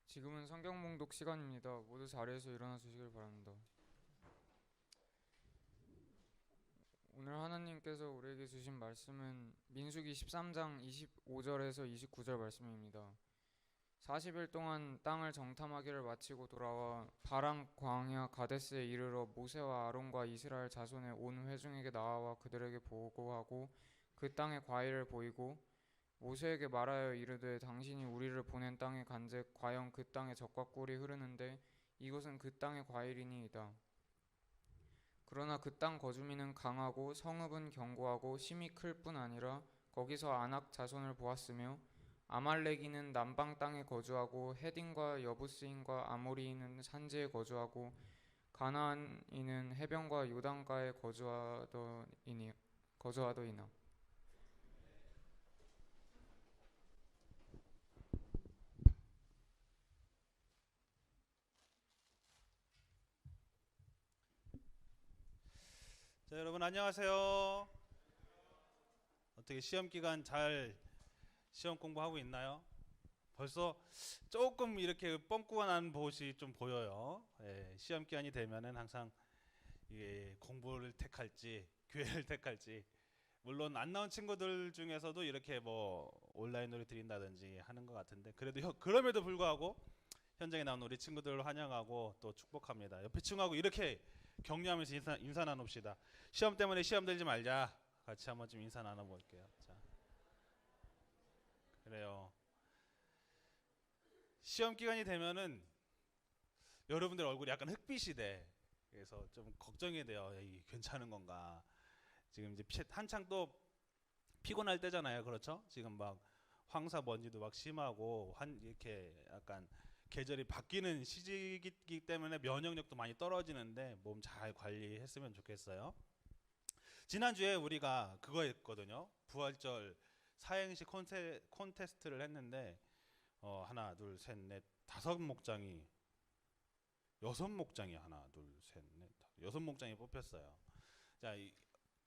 지금은 성경 봉독 시간입니다. 모두 자리에서 일어나 주시길 바랍니다. 오늘 하나님께서 우리에게 주신 말씀은 민수기 13장 25절에서 29절 말씀입니다. 40일 동안 땅을 정탐하기를 마치고 돌아와 바람 광야 가데스에 이르러 모세와 아론과 이스라엘 자손의 온 회중에게 나와 그들에게 보고하고 그 땅의 과일을 보이고 모세에게 말하여 이르되 당신이 우리를 보낸 땅에 간즉 과연 그 땅에 젖과 꿀이 흐르는데 이것은 그 땅의 과일이니이다. 그러나 그 땅 거주민은 강하고 성읍은 견고하고 심이 클 뿐 아니라 거기서 아낙 자손을 보았으며 아말렉인은 남방 땅에 거주하고 헤딘과 여부스인과 아모리인은 산지에 거주하고 가나안인은 해변과 요단가에 거주하더이나. 자, 여러분 안녕하세요. 어떻게 시험 기간 잘 시험 공부하고 있나요? 벌써 조금 이렇게 뻥꾸가 난 곳이 좀 보여요. 시험 기간이 되면은 항상 이게 공부를 택할지 교회를 택할지, 물론 안 나온 친구들 중에서도 이렇게 뭐 온라인으로 드린다든지 하는 것 같은데, 그럼에도 불구하고 현장에 나온 우리 친구들을 환영하고 또 축복합니다. 옆에 친구하고 이렇게 격려하면서 인사 나눕시다. 시험 때문에 시험 들지 말자. 같이 한번 좀 인사 나눠볼게요. 자, 그래요. 시험 기간이 되면은 여러분들 얼굴이 약간 흑빛이 돼. 그래서 좀 걱정이 돼요. 이 괜찮은 건가? 지금 이제 한창 또 피곤할 때잖아요. 그렇죠? 지금 막 황사 먼지도 막 심하고 이렇게 약간 계절이 바뀌는 시기이기 때문에 면역력도 많이 떨어지는데 몸 잘 관리했으면 좋겠어요. 지난주에 우리가 그거 했거든요. 부활절 사행시 콘테스트를 했는데 하나 둘셋넷 다섯 목장이 여섯 목장이 하나 둘셋넷 여섯 목장이 뽑혔어요. 자, 이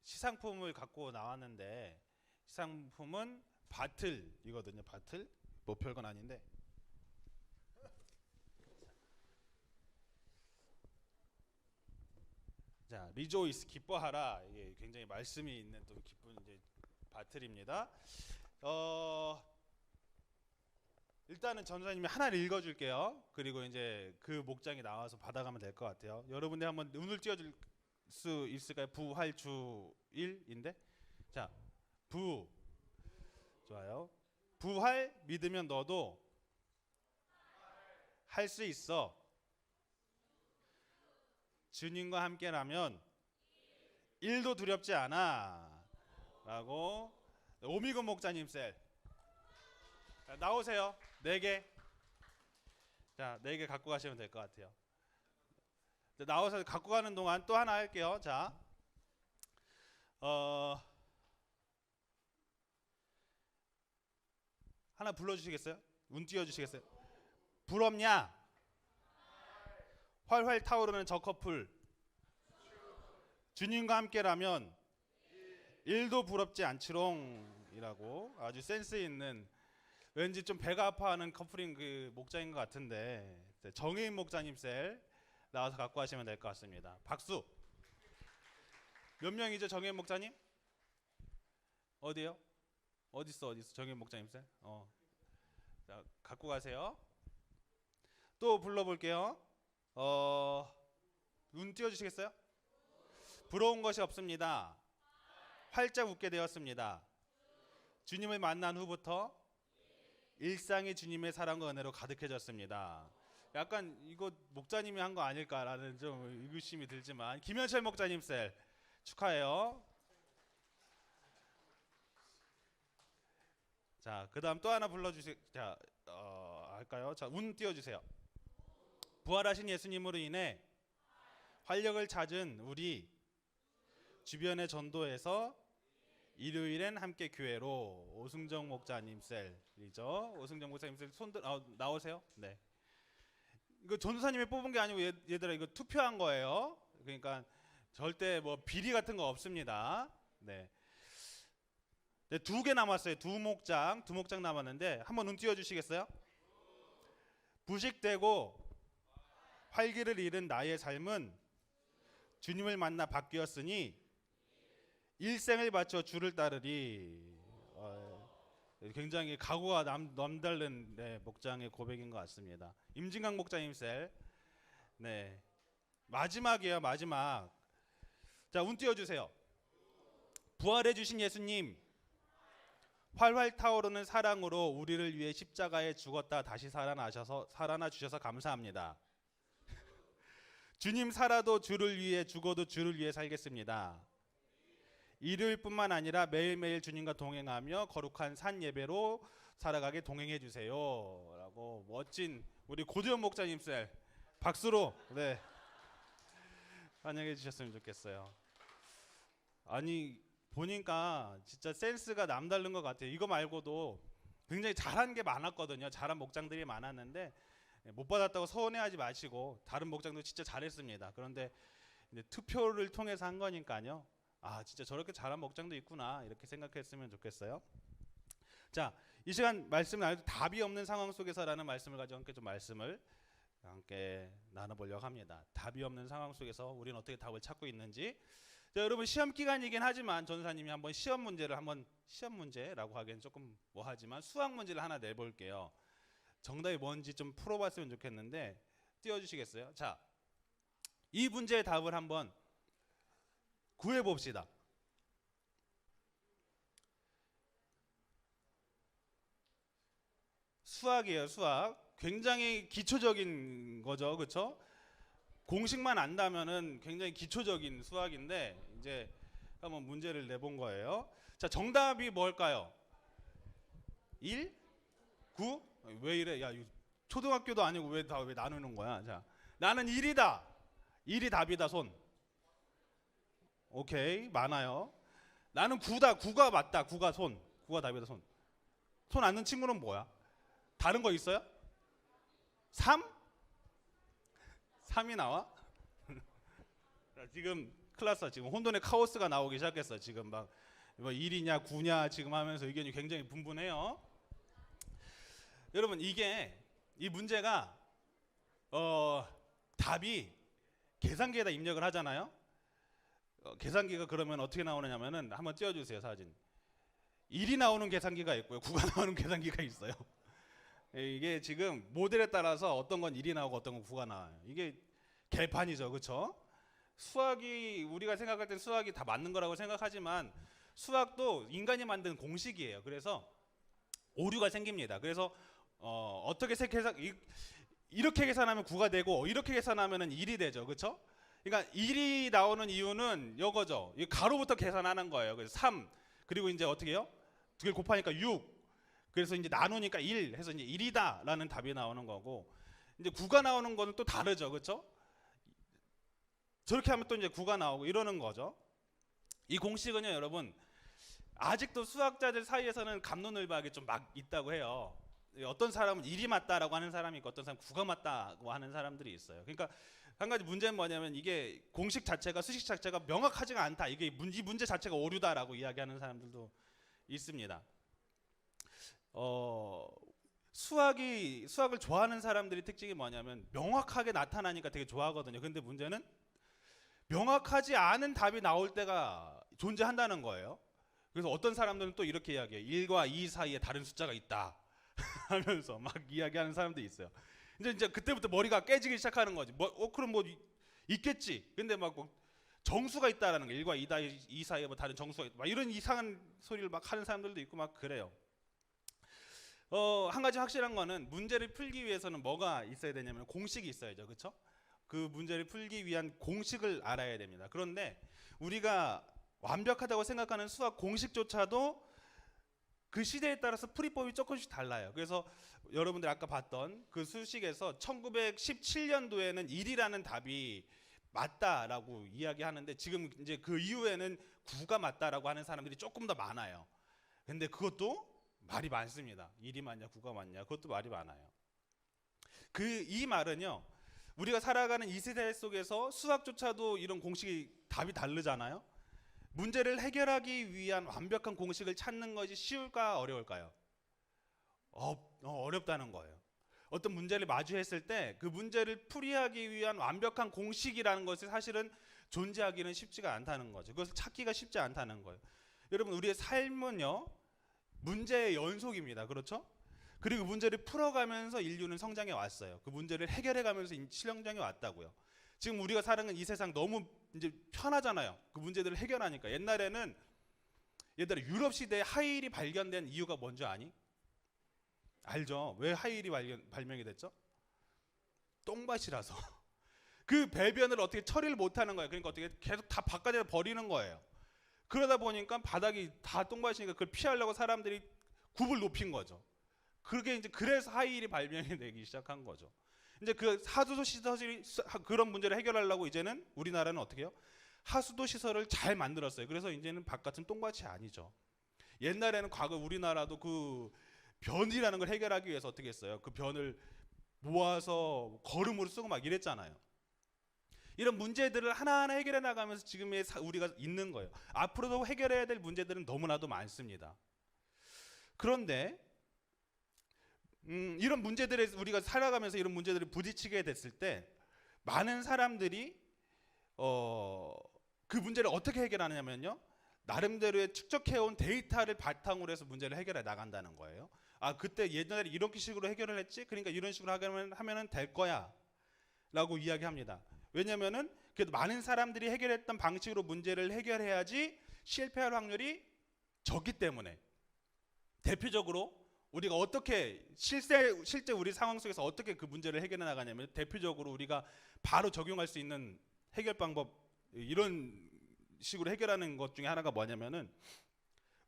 시상품을 갖고 나왔는데 시상품은 바틀이거든요. 바틀 뭐 별건 아닌데, 자, 리조이스 기뻐하라. 이게 굉장히 말씀이 있는 또 기쁜 이제 바틀입니다. 어 일단은 전사님이 하나를 읽어줄게요. 그리고 이제 그 목장이 나와서 받아가면 될 것 같아요. 여러분들 한번 눈을 띄워줄 수 있을까요? 부활주일인데, 자, 부 좋아요. 부활 믿으면 너도 할 수 있어. 주님과 함께라면 일도 두렵지 않아. 라고 오미근 목자님 셀. 자, 나오세요. 4개. 자, 4개 갖고 가시면 될 것 같아요. 자, 나와서 갖고 가는 동안 또 하나 할게요. 자, 하나 불러주시겠어요? 운 띄워주시겠어요? 부럽냐? 활활 타오르는 저 커플. 주님과 함께라면 일도 부럽지 않지롱. 이라고 아주 센스 있는, 왠지 좀 배가 아파하는 커플인 그 목자인 것 같은데, 정혜인 목자님 셀 나와서 갖고 가시면 될 것 같습니다. 박수. 몇 명이죠, 정혜인 목자님? 어디요? 어딨어 정혜인 목자님 셀? 자, 갖고 가세요. 또 불러볼게요. 눈 띄워주시겠어요? 부러운 것이 없습니다. 활짝 웃게 되었습니다. 주님을 만난 후부터 일상이 주님의 사랑과 은혜로 가득해졌습니다. 약간 이거 목자님이 한 거 아닐까라는 좀 의구심이 들지만, 김현철 목자님 셀 축하해요. 자, 그 다음 또 하나 불러주세요. 자, 할까요? 자, 운 띄워주세요. 부활하신 예수님으로 인해 활력을 찾은 우리 주변의 전도에서 일요일엔 함께 교회로. 오승정 목자님 셀이죠. 오승정 목사님 셀 손들 나오세요. 네. 이거 전도사님이 뽑은 게 아니고 얘들아 이거 투표한 거예요. 그러니까 절대 뭐 비리 같은 거 없습니다. 네. 네, 2개 남았어요. 두 목장 남았는데 한번 눈 띄워 주시겠어요? 부식되고 활기를 잃은 나의 삶은 주님을 만나 바뀌었으니 일생을 바쳐 주를 따르리. 굉장히 각오가 남다른 목장의 고백인 것 같습니다. 임진강 목장님 셀. 네, 마지막이에요. 마지막. 자, 운 띄워주세요. 부활해 주신 예수님, 활활 타오르는 사랑으로 우리를 위해 십자가에 죽었다 다시 살아나 주셔서 감사합니다. 주님, 살아도 주를 위해, 죽어도 주를 위해 살겠습니다. 일요일뿐만 아니라 매일매일 주님과 동행하며 거룩한 산 예배로 살아가게 동행해 주세요. 라고 멋진 우리 고두현 목사님 셀 박수로 환영해 주셨으면 좋겠어요. 아니, 보니까 진짜 센스가 남다른 것 같아요. 이거 말고도 굉장히 잘한 게 많았거든요. 잘한 목장들이 많았는데 못 받았다고 서운해하지 마시고 다른 목장도 진짜 잘했습니다. 그런데 이제 투표를 통해서 한 거니까요. 아, 진짜 저렇게 잘한 목장도 있구나 이렇게 생각했으면 좋겠어요. 자, 이 시간 말씀 나눌 답이 없는 상황 속에서라는 말씀을 가지고 함께 좀 말씀을 함께 나눠보려고 합니다. 답이 없는 상황 속에서 우리는 어떻게 답을 찾고 있는지. 자, 여러분 시험 기간이긴 하지만 전사님이 한번 시험 문제라고 하기엔 조금 뭐하지만 수학 문제를 하나 내볼게요. 정답이 뭔지 좀 풀어봤으면 좋겠는데 띄워주시겠어요? 자, 이 문제의 답을 한번 구해봅시다. 수학이에요. 수학. 굉장히 기초적인 거죠. 그렇죠? 공식만 안다면은 굉장히 기초적인 수학인데 이제 한번 문제를 내본 거예요. 자, 정답이 뭘까요? 1? 9? 왜 이래? 야, 초등학교도 아니고 왜 나누는 거야? 자, 나는 1이다. 1이 답이다. 손. 오케이, 많아요. 나는 9다. 9가 맞다. 9가 손. 9가 답이다. 손. 손 안는 친구는 뭐야? 다른 거 있어요? 3? 3이 나와? 지금 클라스 지금 혼돈의 카오스가 나오기 시작했어. 지금 막 뭐 1이냐 9냐 지금 하면서 의견이 굉장히 분분해요. 여러분, 이 문제가 답이 계산기에다 입력을 하잖아요. 계산기가 그러면 어떻게 나오느냐면은 한번 띄워주세요. 사진. 1이 나오는 계산기가 있고요, 9가 나오는 계산기가 있어요. 이게 지금 모델에 따라서 어떤 건 1이 나오고 어떤 건 9가 나와요. 이게 개판이죠, 그렇죠? 수학이 우리가 생각할 땐 수학이 다 맞는 거라고 생각하지만 수학도 인간이 만든 공식이에요. 그래서 오류가 생깁니다. 그래서 어떻게 이렇게 계산하면 9가 되고 이렇게 계산하면은 1이 되죠, 그렇죠? 그러니까 1이 나오는 이유는 이거죠. 이 가로부터 계산하는 거예요. 그래서 3 그리고 이제 어떻게 해요? 두 개 곱하니까 6. 그래서 이제 나누니까 1 해서 이제 1이다라는 답이 나오는 거고, 이제 9가 나오는 거는 또 다르죠, 그렇죠? 저렇게 하면 또 이제 9가 나오고 이러는 거죠. 이 공식은요, 여러분, 아직도 수학자들 사이에서는 갑론을박이 좀 막 있다고 해요. 어떤 사람은 1이 맞다라고 하는 사람이 있고 어떤 사람은 9가 맞다고 하는 사람들이 있어요. 그러니까 한 가지 문제는 뭐냐면 이게 공식 자체가, 수식 자체가 명확하지가 않다. 이 문제 자체가 오류다라고 이야기하는 사람들도 있습니다. 수학을 좋아하는 사람들의 특징이 뭐냐면 명확하게 나타나니까 되게 좋아하거든요. 근데 문제는 명확하지 않은 답이 나올 때가 존재한다는 거예요. 그래서 어떤 사람들은 또 이렇게 이야기해요. 1과 2 사이에 다른 숫자가 있다 하면서 막 이야기하는 사람들이 있어요. 이제 그때부터 머리가 깨지기 시작하는 거지. 그럼 뭐 있겠지. 근데 막 뭐 정수가 있다라는 거, 1과 2 사이에 뭐 다른 정수가 있다, 막 이런 이상한 소리를 막 하는 사람들도 있고 막 그래요. 한 가지 확실한 거는 문제를 풀기 위해서는 뭐가 있어야 되냐면 공식이 있어야죠, 그렇죠? 그 문제를 풀기 위한 공식을 알아야 됩니다. 그런데 우리가 완벽하다고 생각하는 수학 공식조차도 그 시대에 따라서 풀이법이 조금씩 달라요. 그래서 여러분들 아까 봤던 그 수식에서 1917년도에는 1이라는 답이 맞다라고 이야기하는데 지금 이제 그 이후에는 9가 맞다라고 하는 사람들이 조금 더 많아요. 근데 그것도 말이 많습니다. 1이 맞냐 9가 맞냐, 그것도 말이 많아요. 이 말은요, 우리가 살아가는 이 세대 속에서 수학조차도 이런 공식이 답이 다르잖아요. 문제를 해결하기 위한 완벽한 공식을 찾는 것이 쉬울까 어려울까요? 어렵다는 거예요. 어떤 문제를 마주했을 때 그 문제를 풀이하기 위한 완벽한 공식이라는 것이 사실은 존재하기는 쉽지가 않다는 거죠. 그것을 찾기가 쉽지 않다는 거예요. 여러분, 우리의 삶은요, 문제의 연속입니다. 그렇죠? 그리고 문제를 풀어가면서 인류는 성장해 왔어요. 그 문제를 해결해가면서 성장해 왔다고요. 지금 우리가 사는 이 세상 너무 이제 편하잖아요. 그 문제들을 해결하니까. 옛날에 유럽 시대에 하이힐이 발견된 이유가 뭔지 아니? 알죠? 왜 하이힐이 발명이 됐죠? 똥밭이라서. 그 배변을 어떻게 처리를 못하는 거예요. 그러니까 어떻게 계속 다 바깥에 버리는 거예요. 그러다 보니까 바닥이 다 똥밭이니까 그걸 피하려고 사람들이 굽을 높인 거죠. 그게 이제 그래서 하이힐이 발명이 되기 시작한 거죠. 이제 그 하수도 시설이 그런 문제를 해결하려고 이제는 우리나라는 어떻게 해요? 하수도 시설을 잘 만들었어요. 그래서 이제는 바깥은 똥밭이 아니죠. 옛날에는 과거 우리나라도 그 변이라는 걸 해결하기 위해서 어떻게 했어요? 그 변을 모아서 거름으로 쓰고 막 이랬잖아요. 이런 문제들을 하나하나 해결해 나가면서 지금의 우리가 있는 거예요. 앞으로도 해결해야 될 문제들은 너무나도 많습니다. 그런데 이런 문제들에 우리가 살아가면서 이런 문제들을 부딪히게 됐을 때 많은 사람들이 그 문제를 어떻게 해결하느냐면요, 나름대로의 축적해온 데이터를 바탕으로 해서 문제를 해결해 나간다는 거예요. 아, 그때 옛날에 이렇게 식으로 해결을 했지, 그러니까 이런 식으로 하면은 될 거야 라고 이야기합니다. 왜냐면은 그래도 많은 사람들이 해결했던 방식으로 문제를 해결해야지 실패할 확률이 적기 때문에. 대표적으로 우리가 어떻게 실제 우리 상황 속에서 어떻게 그 문제를 해결해 나가냐면, 대표적으로 우리가 바로 적용할 수 있는 해결 방법, 이런 식으로 해결하는 것 중에 하나가 뭐냐면은,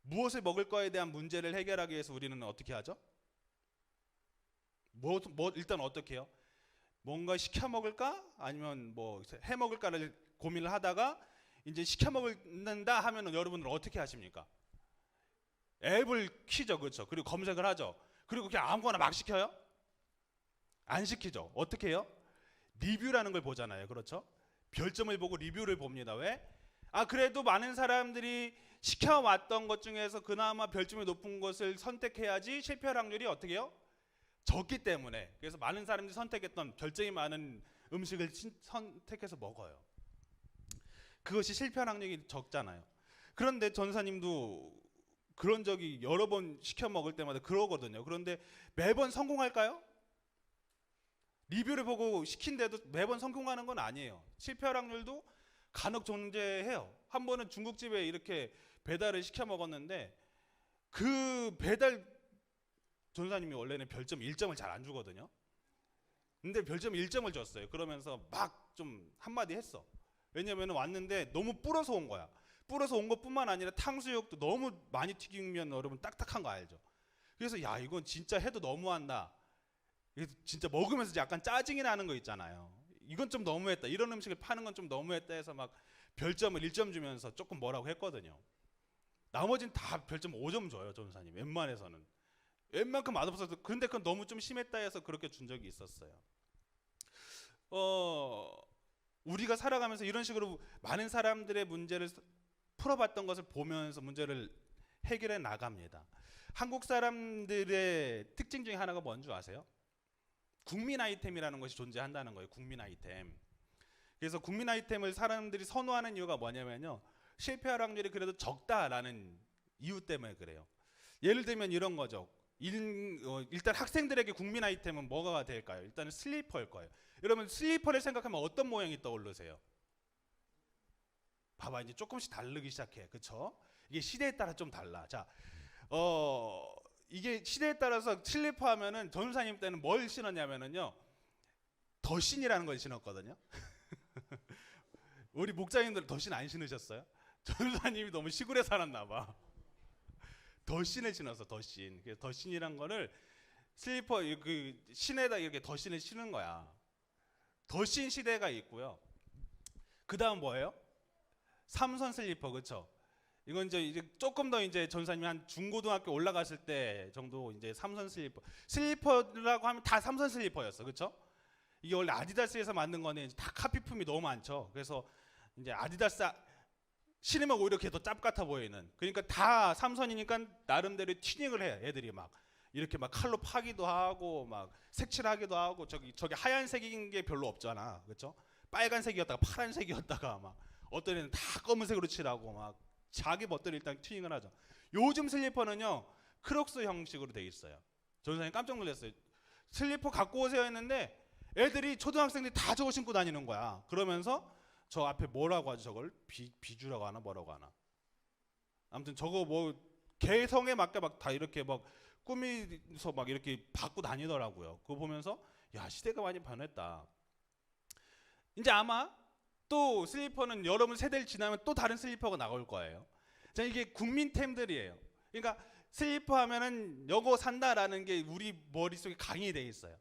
무엇을 먹을 거에 대한 문제를 해결하기 위해서 우리는 어떻게 하죠? 일단 어떻게 해요? 뭔가 시켜 먹을까? 아니면 뭐 해 먹을까를 고민을 하다가 이제 시켜 먹는다 하면은 여러분들 어떻게 하십니까? 앱을 키죠. 그렇죠? 그리고 검색을 하죠. 그리고 그냥 아무거나 막 시켜요? 안 시키죠. 어떻게 해요? 리뷰라는 걸 보잖아요. 그렇죠? 별점을 보고 리뷰를 봅니다. 왜? 아, 그래도 많은 사람들이 시켜왔던 것 중에서 그나마 별점이 높은 것을 선택해야지 실패할 확률이 어떻게 해요? 적기 때문에. 그래서 많은 사람들이 선택했던 별점이 많은 음식을 선택해서 먹어요. 그것이 실패할 확률이 적잖아요. 그런데 전사님도 그런 적이 여러 번 시켜 먹을 때마다 그러거든요. 그런데 매번 성공할까요? 리뷰를 보고 시킨데도 매번 성공하는 건 아니에요. 실패할 확률도 간혹 존재해요. 한 번은 중국집에 이렇게 배달을 시켜 먹었는데, 그 배달 전사님이 원래는 별점 1점을 잘 안 주거든요. 근데 별점 1점을 줬어요. 그러면서 막 좀 한마디 했어. 왜냐면 왔는데 너무 불어서 온 거야. 불어서 온 것뿐만 아니라 탕수육도 너무 많이 튀기면 여러분 딱딱한 거 알죠? 그래서 야, 이건 진짜 해도 너무한다. 진짜 먹으면서 약간 짜증이 나는 거 있잖아요. 이건 좀 너무했다. 이런 음식을 파는 건 좀 너무했다 해서 막 별점을 1점 주면서 조금 뭐라고 했거든요. 나머지는 다 별점 5점 줘요, 전사님. 웬만해서는. 웬만큼 맛없어서. 근데 그건 너무 좀 심했다 해서 그렇게 준 적이 있었어요. 우리가 살아가면서 이런 식으로 많은 사람들의 문제를 풀어봤던 것을 보면서 문제를 해결해 나갑니다. 한국 사람들의 특징 중에 하나가 뭔지 아세요? 국민 아이템이라는 것이 존재한다는 거예요. 국민 아이템. 그래서 국민 아이템을 사람들이 선호하는 이유가 뭐냐면요, 실패할 확률이 그래도 적다라는 이유 때문에 그래요. 예를 들면 이런 거죠. 일단 학생들에게 국민 아이템은 뭐가 될까요? 일단은 슬리퍼일 거예요. 여러분, 슬리퍼를 생각하면 어떤 모양이 떠오르세요? 봐봐, 이제 조금씩 다르기 시작해. 그쵸? 이게 시대에 따라 좀 달라. 자, 이게 시대에 따라서 슬리퍼 하면은 전사님 때는 뭘 신었냐면은요, 더신이라는 걸 신었거든요. 우리 목사님들 더신 안 신으셨어요? 전사님이 너무 시골에 살았나 봐. 더신을 신어서 더신. 그래서 더신이란 거를 슬리퍼 그 신에다 이렇게 더신을 신은 거야. 더신 시대가 있고요. 그 다음 뭐예요? 삼선 슬리퍼. 그렇죠? 이건 이제 조금 더 이제 전사님이 한 중고등학교 올라갔을 때 정도 이제 삼선 슬리퍼. 슬리퍼라고 하면 다 삼선 슬리퍼였어. 그렇죠? 이게 원래 아디다스에서 만든 거는 다 카피품이 너무 많죠. 그래서 이제 아디다스 신으면 오히려 걔 더 짭 같아 보이는. 그러니까 다 삼선이니까 나름대로 튜닝을 해. 애들이 막 이렇게 막 칼로 파기도 하고 막 색칠하기도 하고 저기 하얀색인 게 별로 없잖아, 그렇죠? 빨간색이었다가 파란색이었다가 막 어떤 애는 다 검은색으로 칠하고 막 자기 멋대로 일단 튜닝을 하죠. 요즘 슬리퍼는요 크록스 형식으로 돼 있어요. 전사님 깜짝 놀랐어요. 슬리퍼 갖고 오세요 했는데 애들이 초등학생들이 다 저거 신고 다니는 거야. 그러면서 저 앞에 뭐라고 하죠? 저걸 비주라고 하나 뭐라고 하나. 아무튼 저거 뭐 개성에 맞게 막 다 이렇게 막 꾸미서 막 이렇게 받고 다니더라고요. 그거 보면서 야, 시대가 많이 변했다. 이제 아마 또 슬리퍼는 여러분 세대를 지나면 또 다른 슬리퍼가 나올 거예요. 자, 이게 국민템들이에요. 그러니까 슬리퍼 하면은 이거 산다라는 게 우리 머릿속에 강의돼 있어요.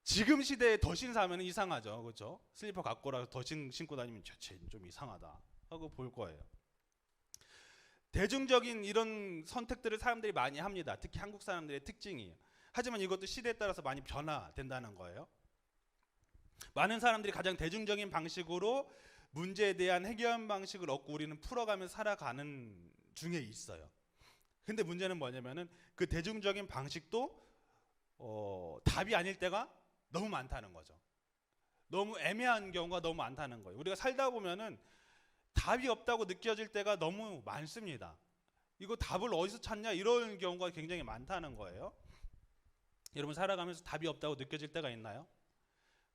지금 시대에 더신 사면 이상하죠, 그렇죠? 슬리퍼 갖고 라서 더신 신고 다니면 좀 이상하다 하고 볼 거예요. 대중적인 이런 선택들을 사람들이 많이 합니다. 특히 한국 사람들의 특징이에요. 하지만 이것도 시대에 따라서 많이 변화된다는 거예요. 많은 사람들이 가장 대중적인 방식으로 문제에 대한 해결 방식을 얻고 우리는 풀어가면서 살아가는 중에 있어요. 근데 문제는 뭐냐면은 그 대중적인 방식도 답이 아닐 때가 너무 많다는 거죠. 너무 애매한 경우가 너무 많다는 거예요. 우리가 살다 보면은 답이 없다고 느껴질 때가 너무 많습니다. 이거 답을 어디서 찾냐 이런 경우가 굉장히 많다는 거예요. 여러분 살아가면서 답이 없다고 느껴질 때가 있나요?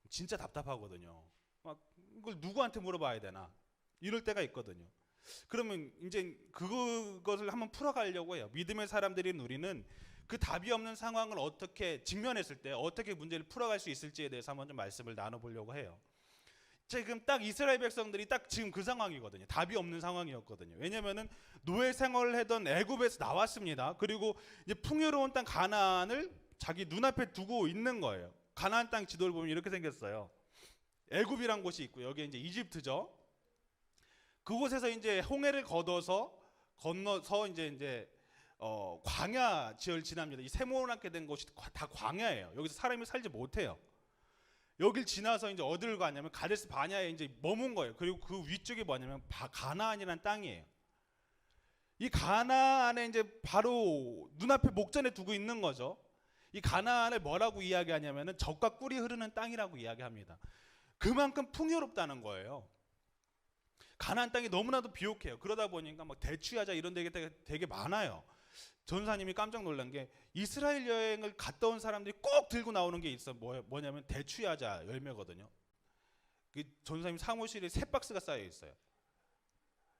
진짜 답답하거든요. 막 이걸 누구한테 물어봐야 되나 이럴 때가 있거든요. 그러면 이제 그것을 한번 풀어가려고 해요. 믿음의 사람들인 우리는 그 답이 없는 상황을 어떻게 직면했을 때 어떻게 문제를 풀어갈 수 있을지에 대해서 한번 좀 말씀을 나눠보려고 해요. 지금 딱 이스라엘 백성들이 딱 지금 그 상황이거든요. 답이 없는 상황이었거든요. 왜냐면은 노예 생활을 하던 애굽에서 나왔습니다. 그리고 이제 풍요로운 땅 가나안을 자기 눈앞에 두고 있는 거예요. 가나안 땅 지도를 보면 이렇게 생겼어요. 애굽이란 곳이 있고 여기 이제 이집트죠. 그곳에서 이제 홍해를 건너서 이제 광야 지역을 지납니다. 이 세모나게 된 곳이 다 광야예요. 여기서 사람이 살지 못해요. 여길 지나서 이제 어디를 가냐면 가데스 바냐에 이제 머문 거예요. 그리고 그 위쪽이 뭐냐면 가나안이라는 땅이에요. 이 가나안에 이제 바로 눈앞에 목전에 두고 있는 거죠. 이 가나안을 뭐라고 이야기하냐면은 젖과 꿀이 흐르는 땅이라고 이야기합니다. 그만큼 풍요롭다는 거예요. 가나안 땅이 너무나도 비옥해요. 그러다 보니까 막 대추야자 이런 데가 되게 많아요. 전사님이 깜짝 놀란 게 이스라엘 여행을 갔다 온 사람들이 꼭 들고 나오는 게 있어. 뭐냐면 대추야자 열매거든요. 그 전사님 사무실에 3박스가 쌓여 있어요.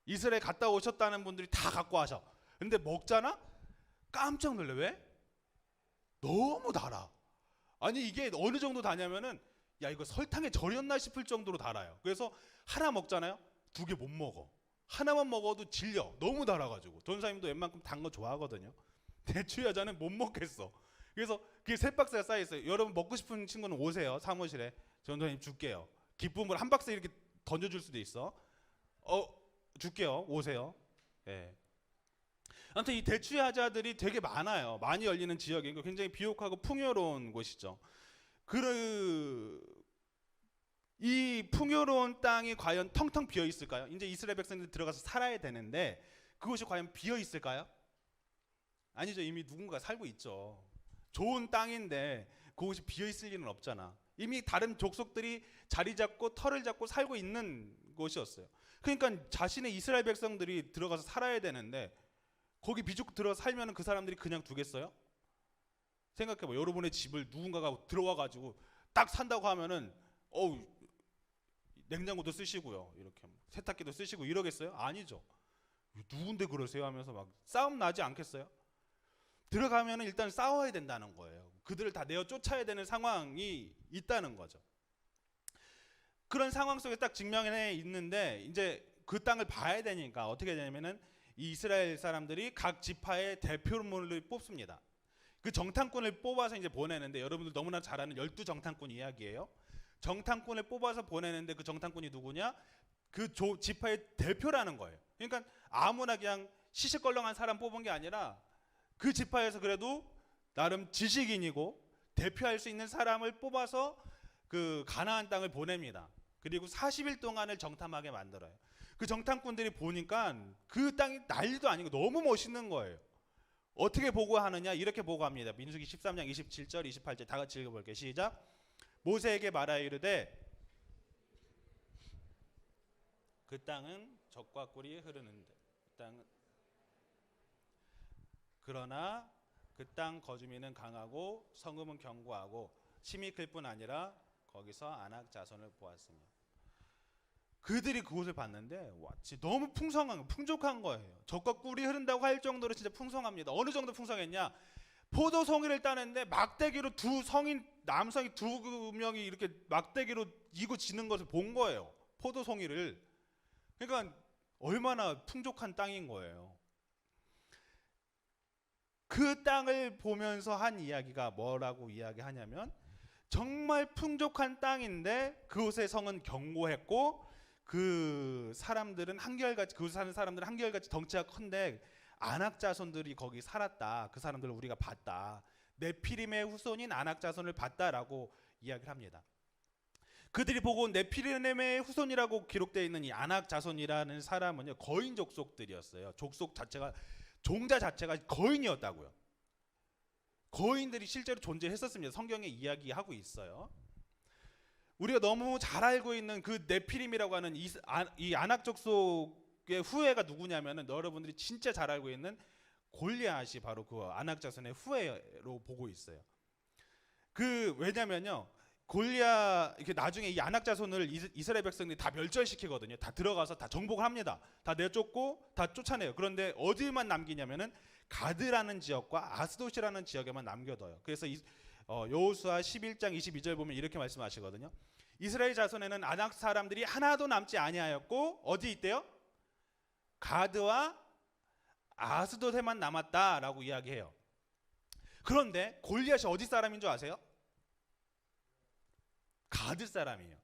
이스라엘 갔다 오셨다는 분들이 다 갖고 와서. 근데 먹잖아? 깜짝 놀래. 왜? 너무 달아. 아니 이게 어느 정도 다냐면은 야 이거 설탕에 절였나 싶을 정도로 달아요. 그래서 하나 먹잖아요. 2개 못 먹어. 하나만 먹어도 질려. 너무 달아가지고. 전사님도 웬만큼 단 거 좋아하거든요. 대추야자는 못 먹겠어. 그래서 그게 3박스가 쌓여 있어요. 여러분 먹고 싶은 친구는 오세요. 사무실에 전사님 줄게요. 기쁨을 한 박스 이렇게 던져줄 수도 있어. 줄게요. 오세요. 예. 아무튼 이 대추야자들이 되게 많아요. 많이 열리는 지역이고 굉장히 비옥하고 풍요로운 곳이죠. 이 풍요로운 땅이 과연 텅텅 비어 있을까요? 이제 이스라엘 백성들이 들어가서 살아야 되는데 그곳이 과연 비어 있을까요? 아니죠. 이미 누군가 살고 있죠. 좋은 땅인데 그곳이 비어 있을 리는 없잖아. 이미 다른 족속들이 자리 잡고 털을 잡고 살고 있는 곳이었어요. 그러니까 자신의 이스라엘 백성들이 들어가서 살아야 되는데 거기 비죽 들어가서 살면 그 사람들이 그냥 두겠어요? 생각해봐. 여러분의 집을 누군가가 들어와 가지고 딱 산다고 하면은 냉장고도 쓰시고요. 이렇게 세탁기도 쓰시고 이러겠어요? 아니죠. 누군데 그러세요? 하면서 막 싸움 나지 않겠어요? 들어가면은 일단 싸워야 된다는 거예요. 그들을 다 내어 쫓아야 되는 상황이 있다는 거죠. 그런 상황 속에 딱 직면해 있는데 이제 그 땅을 봐야 되니까 어떻게 되냐면은 이 이스라엘 사람들이 각 지파의 대표물을 뽑습니다. 그 정탐꾼을 뽑아서 이제 보내는데 여러분들 너무나 잘 아는 12정탐꾼 이야기예요. 정탐꾼을 뽑아서 보내는데 그 정탐꾼이 누구냐? 그 지파의 대표라는 거예요. 그러니까 아무나 그냥 시시껄렁한 사람 뽑은 게 아니라 그 지파에서 그래도 나름 지식인이고 대표할 수 있는 사람을 뽑아서 그 가나안 땅을 보냅니다. 그리고 40일 동안을 정탐하게 만들어요. 그 정탐꾼들이 보니까 그 땅이 난리도 아니고 너무 멋있는 거예요. 어떻게 보고하느냐? 이렇게 보고합니다. 민수기 13장 27절 28절 다 같이 읽어볼게요. 시작. 모세에게 말하여 이르되 그 땅은 젖과 꿀이 흐르는데 그러나 그 땅 거주민은 강하고 성읍은 견고하고 심히 클 뿐 아니라 거기서 아낙 자손을 보았으며. 그들이 그곳을 봤는데 와, 진짜 너무 풍족한 거예요. 젖과 꿀이 흐른다고 할 정도로 진짜 풍성합니다. 어느 정도 풍성했냐? 포도송이를 따는데 막대기로 남성이 두 명이 이렇게 막대기로 이고 지는 것을 본 거예요. 포도송이를. 그러니까 얼마나 풍족한 땅인 거예요. 그 땅을 보면서 한 이야기가 뭐라고 이야기하냐면 정말 풍족한 땅인데 그곳의 성은 견고했고 그 사람들은 한결같이 그곳에 사는 사람들은 한결같이 덩치가 큰데 아낙 자손들이 거기 살았다. 그 사람들을 우리가 봤다. 네피림의 후손인 아낙 자손을 봤다라고 이야기를 합니다. 그들이 보고 온 네피림의 후손이라고 기록되어 있는 이 아낙 자손이라는 사람은요 거인 족속들이었어요. 족속 자체가 종자 자체가 거인이었다고요. 거인들이 실제로 존재했었습니다. 성경에 이야기하고 있어요. 우리가 너무 잘 알고 있는 그 네피림이라고 하는 이 아낙 족속의 후예가 누구냐면은 여러분들이 진짜 잘 알고 있는 골리앗이 바로 그 아낙 자손의 후예로 보고 있어요. 왜냐면요 골리앗 이렇게 나중에 이 아낙 자손을 이스라엘 백성들이 다 멸절시키거든요. 다 들어가서 다 정복을 합니다. 다 내쫓고 다 쫓아내요. 그런데 어디만 남기냐면은 가드라는 지역과 아스돗이라는 지역에만 남겨둬요. 그래서 여호수아 11장 22절 보면 이렇게 말씀하시거든요. 이스라엘 자손에는 아낙 사람들이 하나도 남지 아니하였고 어디 있대요? 가드와 아스돗에만 남았다라고 이야기해요. 그런데 골리앗이 어디 사람인 줄 아세요? 가드 사람이에요.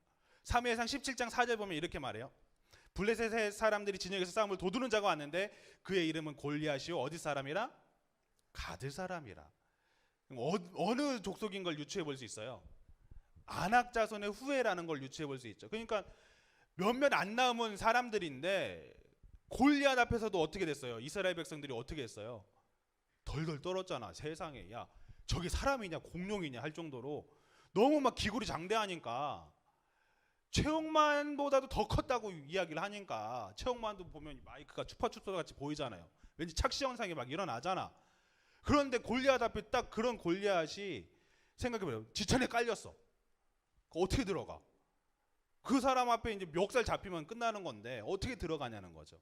사무엘상 17장 4절 보면 이렇게 말해요. 블레셋의 사람들이 진영에서 싸움을 도두는 자가 왔는데 그의 이름은 골리앗이요 어디 사람이라? 가드 사람이라. 어느 족속인 걸 유추해 볼 수 있어요? 아낙 자손의 후예라는 걸 유추해 볼 수 있죠. 그러니까 몇몇 안 남은 사람들인데 골리앗 앞에서도 어떻게 됐어요? 이스라엘 백성들이 어떻게 했어요? 덜덜 떨었잖아. 세상에 야 저게 사람이냐 공룡이냐 할 정도로 너무 막 기굴이 장대하니까 최홍만보다도 더 컸다고 이야기를 하니까 최홍만도 보면 마이크가 추파추파 같이 보이잖아요. 왠지 착시 현상이 막 일어나잖아. 그런데 골리앗 앞에 딱 그런 골리앗이 생각해봐요. 지천에 깔렸어. 어떻게 들어가? 그 사람 앞에 이제 멱살 잡히면 끝나는 건데 어떻게 들어가냐는 거죠.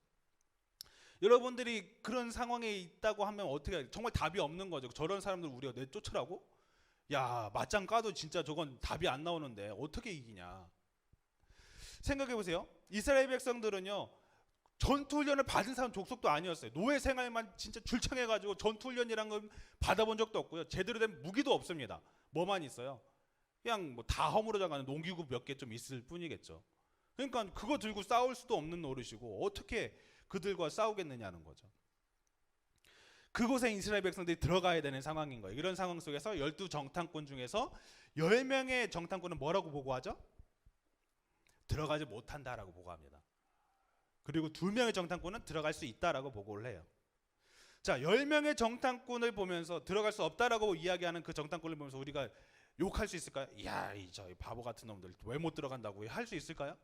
여러분들이 그런 상황에 있다고 하면 어떻게 정말 답이 없는 거죠. 저런 사람들 우리가 내쫓으라고? 야 맞짱 까도 진짜 저건 답이 안 나오는데 어떻게 이기냐. 생각해보세요. 이스라엘 백성들은요 전투훈련을 받은 사람 족속도 아니었어요. 노예 생활만 진짜 줄창해가지고 전투훈련이란 건 받아본 적도 없고요. 제대로 된 무기도 없습니다. 뭐만 있어요? 그냥 뭐 다 허물어져가는 농기구 몇 개 좀 있을 뿐이겠죠. 그러니까 그거 들고 싸울 수도 없는 노릇이고 어떻게 그들과 싸우겠느냐는 거죠. 그곳에 이스라엘 백성들이 들어가야 되는 상황인 거예요. 이런 상황 속에서 12정탐꾼 중에서 10명의 정탐꾼은 뭐라고 보고하죠? 들어가지 못한다라고 보고합니다. 그리고 2명의 정탐꾼은 들어갈 수 있다라고 보고를 해요. 자, 10명의 정탐꾼을 보면서 들어갈 수 없다라고 이야기하는 그 정탐꾼을 보면서 우리가 욕할 수 있을까요? 이야, 저 바보 같은 놈들 왜 못 들어간다고 할 수 있을까요?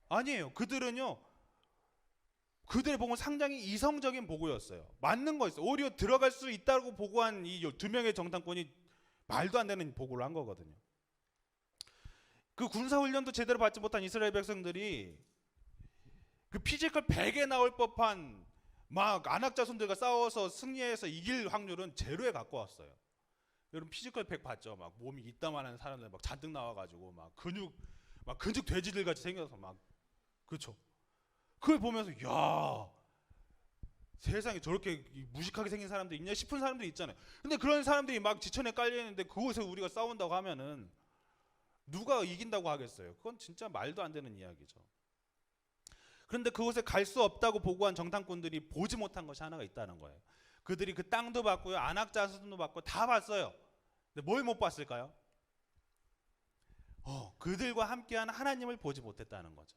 아니에요. 그들은요. 그들의 보고는 상당히 이성적인 보고였어요. 맞는 거였어요. 오히려 들어갈 수 있다고 보고한 이 2명의 정탐꾼이 말도 안 되는 보고를 한 거거든요. 그 군사훈련도 제대로 받지 못한 이스라엘 백성들이 그 피지컬 100에 나올 법한 막 아낙 자손들과 싸워서 승리해서 이길 확률은 제로에 가까웠어요. 여러분 피지컬 100 봤죠? 막 몸이 이따만한 사람들 막 잔뜩 나와가지고 막 근육 돼지들 같이 생겨서 막 그렇죠. 그걸 보면서 야 세상에 저렇게 무식하게 생긴 사람들이 있냐 싶은 사람들이 있잖아요. 근데 그런 사람들이 막 지천에 깔려 있는데 그곳에 우리가 싸운다고 하면은 누가 이긴다고 하겠어요? 그건 진짜 말도 안 되는 이야기죠. 그런데 그곳에 갈 수 없다고 보고한 정탐꾼들이 보지 못한 것이 하나가 있다는 거예요. 그들이 그 땅도 봤고요, 아낙 자손도 봤고 다 봤어요. 근데 뭘 못 봤을까요? 그들과 함께한 하나님을 보지 못했다는 거죠.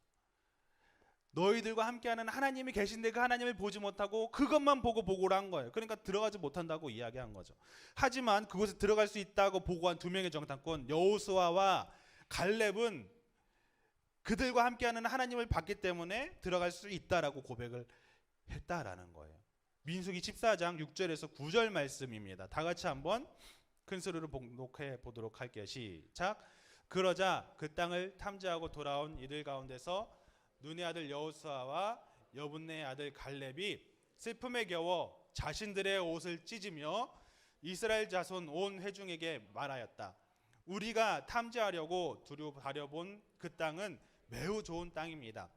너희들과 함께하는 하나님이 계신데 그 하나님을 보지 못하고 그것만 보고 보고를 한 거예요. 그러니까 들어가지 못한다고 이야기한 거죠. 하지만 그곳에 들어갈 수 있다고 보고한 두 명의 정탐꾼 여호수아와 갈렙은 그들과 함께하는 하나님을 봤기 때문에 들어갈 수 있다라고 고백을 했다라는 거예요. 민수기 14장 6절에서 9절 말씀입니다. 다 같이 한번 큰 소리로 봉독해 보도록 할게요. 시작. 그러자 그 땅을 탐지하고 돌아온 이들 가운데서 눈의 아들 여호수아와 여분네의 아들 갈렙이 슬픔에 겨워 자신들의 옷을 찢으며 이스라엘 자손 온 회중에게 말하였다. 우리가 탐지하려고 두루다려본 그 땅은 매우 좋은 땅입니다.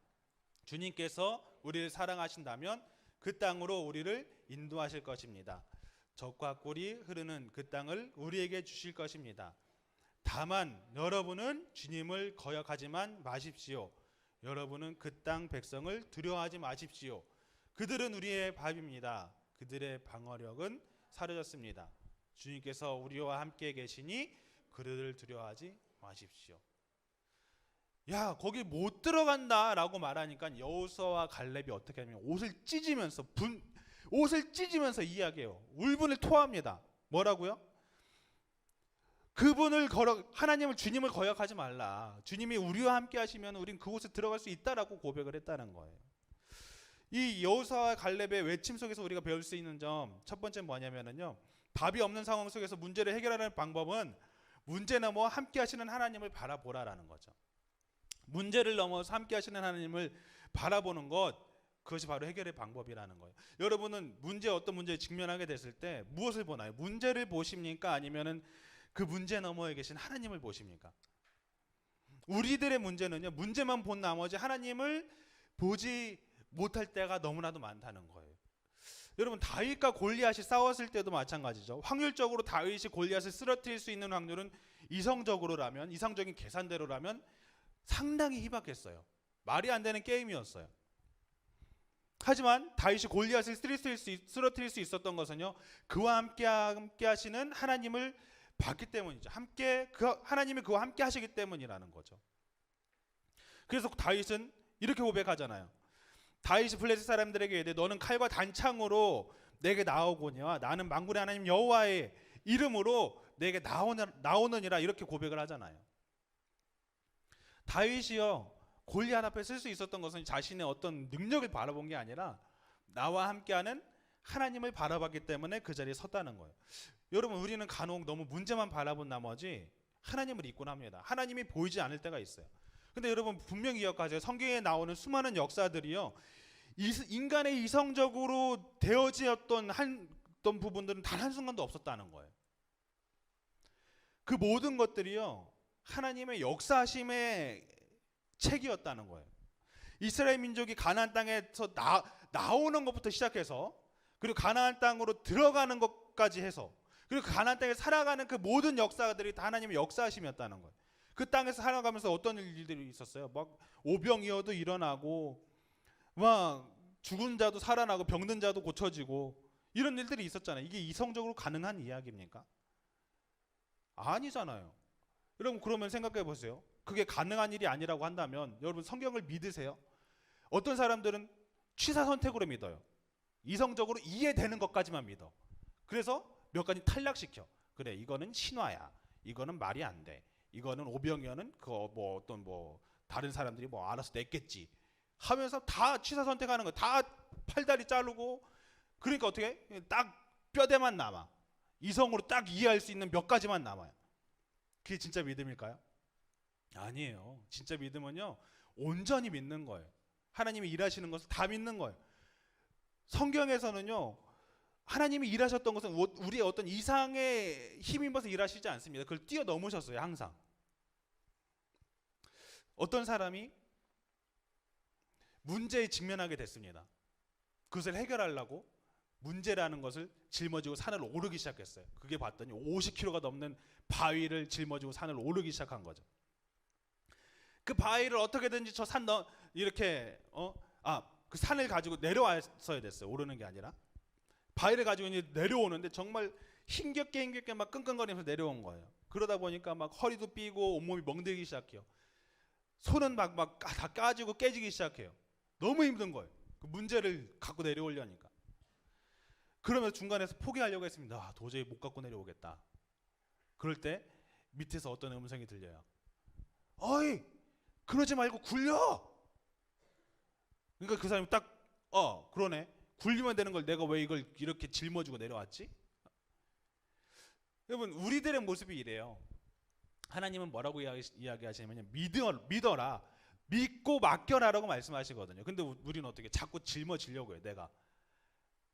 주님께서 우리를 사랑하신다면 그 땅으로 우리를 인도하실 것입니다. 젖과 꿀이 흐르는 그 땅을 우리에게 주실 것입니다. 다만 여러분은 주님을 거역하지만 마십시오. 여러분은 그 땅 백성을 두려워하지 마십시오. 그들은 우리의 밥입니다. 그들의 방어력은 사라졌습니다. 주님께서 우리와 함께 계시니 그들을 두려워하지 마십시오. 야, 거기 못 들어간다라고 말하니까 여호수아와 갈렙이 어떻게 하냐면 옷을 찢으면서 이야기해요. 울분을 토합니다. 뭐라고요? 하나님을 주님을 거역하지 말라. 주님이 우리와 함께 하시면 우린 그곳에 들어갈 수 있다라고 고백을 했다는 거예요. 이 여호수아와 갈렙의 외침 속에서 우리가 배울 수 있는 점 첫 번째 뭐냐면요. 답이 없는 상황 속에서 문제를 해결하는 방법은 문제 넘어 함께 하시는 하나님을 바라보라라는 거죠. 문제를 넘어서 함께 하시는 하나님을 바라보는 것, 그것이 바로 해결의 방법이라는 거예요. 여러분은 어떤 문제에 직면하게 됐을 때 무엇을 보나요? 문제를 보십니까? 아니면은 그 문제 너머에 계신 하나님을 보십니까? 우리들의 문제는요, 문제만 본 나머지 하나님을 보지 못할 때가 너무나도 많다는 거예요. 여러분, 다윗과 골리앗이 싸웠을 때도 마찬가지죠. 확률적으로 다윗이 골리앗을 쓰러뜨릴 수 있는 확률은 이상적인 계산대로라면 상당히 희박했어요. 말이 안 되는 게임이었어요. 하지만 다윗이 골리앗을 쓰러뜨릴 수 있었던 것은요, 그와 함께 하시는 하나님을 봤기 때문이죠. 하나님이 그와 함께 하시기 때문이라는 거죠. 그래서 다윗은 이렇게 고백하잖아요. 다윗이 블레셋 사람들에게 이르되 너는 칼과 단창으로 내게 나오거니와 나는 만군의 하나님 여호와의 이름으로 내게 나오느니라, 이렇게 고백을 하잖아요. 다윗이요, 골리앗 앞에 쓸 수 있었던 것은 자신의 어떤 능력을 바라본 게 아니라 나와 함께하는 하나님을 바라봤기 때문에 그 자리에 섰다는 거예요. 여러분, 우리는 간혹 너무 문제만 바라본 나머지 하나님을 잊곤 합니다. 하나님이 보이지 않을 때가 있어요. 근데 여러분, 분명히 기억하세요. 성경에 나오는 수많은 역사들이요, 인간의 이성적으로 되어지었던 부분들은 단 한순간도 없었다는 거예요. 그 모든 것들이요, 하나님의 역사하심의 책이었다는 거예요. 이스라엘 민족이 가나안 땅에서 나오는 것부터 시작해서, 그리고 가나안 땅으로 들어가는 것까지 해서, 그리고 가나안 땅에 살아가는 그 모든 역사들이 다 하나님의 역사하심이었다는 거예요. 그 땅에서 살아가면서 어떤 일들이 있었어요? 막 오병이어도 일어나고, 막 죽은 자도 살아나고, 병든 자도 고쳐지고, 이런 일들이 있었잖아요. 이게 이성적으로 가능한 이야기입니까? 아니잖아요. 여러분, 그러면 생각해 보세요. 그게 가능한 일이 아니라고 한다면 여러분, 성경을 믿으세요? 어떤 사람들은 취사 선택으로 믿어요. 이성적으로 이해되는 것까지만 믿어. 그래서 몇 가지 탈락시켜. 그래, 이거는 신화야. 이거는 말이 안 돼. 이거는 오병이어는 다른 사람들이 알아서 냈겠지 하면서 다 취사 선택하는 거. 다 팔다리 자르고. 그러니까 어떻게? 딱 뼈대만 남아. 이성으로 딱 이해할 수 있는 몇 가지만 남아요. 그게 진짜 믿음일까요? 아니에요. 진짜 믿음은요, 온전히 믿는 거예요. 하나님이 일하시는 것을 다 믿는 거예요. 성경에서는요, 하나님이 일하셨던 것은 우리의 어떤 이상의 힘입어서 일하시지 않습니다. 그걸 뛰어넘으셨어요. 항상. 어떤 사람이 문제에 직면하게 됐습니다. 그것을 해결하려고 문제라는 것을 짊어지고 산을 오르기 시작했어요. 그게 봤더니 50km가 넘는 바위를 짊어지고 산을 오르기 시작한 거죠. 그 바위를 어떻게든지 그 산을 가지고 내려왔어야 됐어요. 오르는 게 아니라 바위를 가지고 이제 내려오는데 정말 힘겹게 막 끙끙거리면서 내려온 거예요. 그러다 보니까 막 허리도 삐고 온몸이 멍들기 시작해요. 손은 막 다 까지고 깨지기 시작해요. 너무 힘든 거예요. 그 문제를 갖고 내려오려니까. 그러면서 중간에서 포기하려고 했습니다. 아, 도저히 못 갖고 내려오겠다. 그럴 때 밑에서 어떤 음성이 들려요. 어이, 그러지 말고 굴려. 그러니까 그 사람이 딱 그러네. 굴리면 되는 걸 내가 왜 이걸 이렇게 짊어지고 내려왔지? 여러분, 우리들의 모습이 이래요. 하나님은 뭐라고 이야기하시냐면 믿어라, 믿고 맡겨라라고 말씀하시거든요. 근데 우리는 어떻게 자꾸 짊어지려고 해요. 내가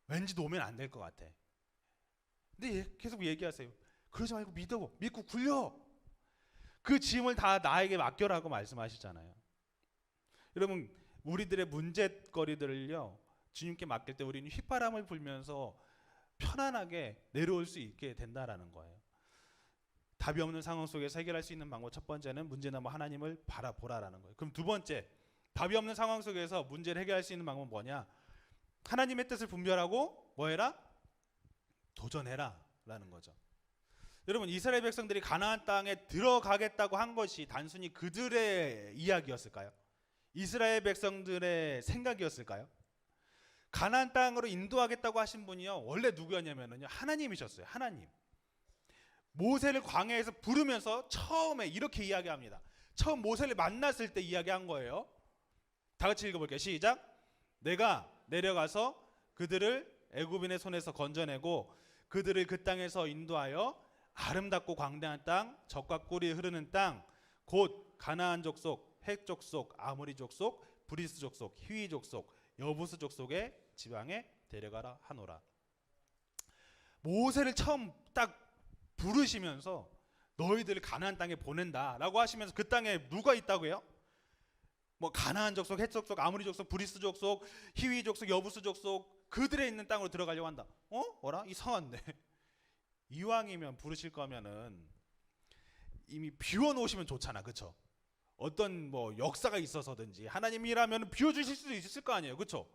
왠지 놓으면 안 될 것 같아. 근데 계속 얘기하세요. 그러지 말고 믿고 굴려. 그 짐을 다 나에게 맡겨라고 말씀하시잖아요. 여러분, 우리들의 문제거리들을요, 주님께 맡길 때 우리는 휘바람을 불면서 편안하게 내려올 수 있게 된다라는 거예요. 답이 없는 상황 속에서 해결할 수 있는 방법, 첫 번째는 문제나무 하나님을 바라보라라는 거예요. 그럼 두 번째, 답이 없는 상황 속에서 문제를 해결할 수 있는 방법은 뭐냐? 하나님의 뜻을 분별하고 뭐해라? 도전해라 라는 거죠. 여러분, 이스라엘 백성들이 가나안 땅에 들어가겠다고 한 것이 단순히 그들의 이야기였을까요? 이스라엘 백성들의 생각이었을까요? 가나안 땅으로 인도하겠다고 하신 분이요, 원래 누구였냐면요, 하나님이셨어요. 하나님. 모세를 광야에서 부르면서 처음에 이렇게 이야기합니다. 처음 모세를 만났을 때 이야기한 거예요. 다 같이 읽어볼게요. 시작. 내가 내려가서 그들을 애굽인의 손에서 건져내고 그들을 그 땅에서 인도하여 아름답고 광대한 땅, 젖과 꿀이 흐르는 땅, 곧 가나안 족속, 헷 족속, 아모리 족속, 브리스 족속, 히위 족속, 여부스 족속의 지방에 데려가라 하노라. 모세를 처음 딱 부르시면서 너희들을 가나안 땅에 보낸다라고 하시면서 그 땅에 누가 있다고 해요? 뭐 가나안 족속, 헷 족속, 아모리 족속, 브리스 족속, 히위 족속, 여부스 족속, 그들의 있는 땅으로 들어가려고 한다. 뭐라? 이상한데. 이왕이면 부르실 거면은 이미 비워 놓으시면 좋잖아, 그렇죠? 어떤 뭐 역사가 있어서든지 하나님이라면 비워 주실 수도 있을 거 아니에요, 그렇죠?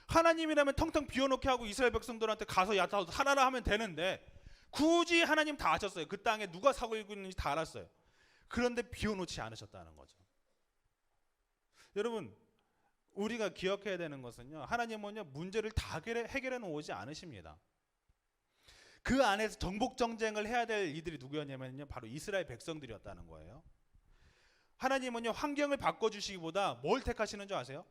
하나님이라면 텅텅 비워 놓게 하고 이스라엘 백성들한테 가서 야 하나라 하면 되는데 굳이 하나님 다 아셨어요. 그 땅에 누가 살고 있는지 다 알았어요. 그런데 비워 놓지 않으셨다는 거죠. 여러분, 우리가 기억해야 되는 것은요, 하나님은요 문제를 다 해결해 놓지 않으십니다. 그 안에서 정복 정쟁을 해야 될 이들이 누구였냐면요, 바로 이스라엘 백성들이었다는 거예요. 하나님은요 환경을 바꿔주시기보다 뭘 택하시는 줄 아세요?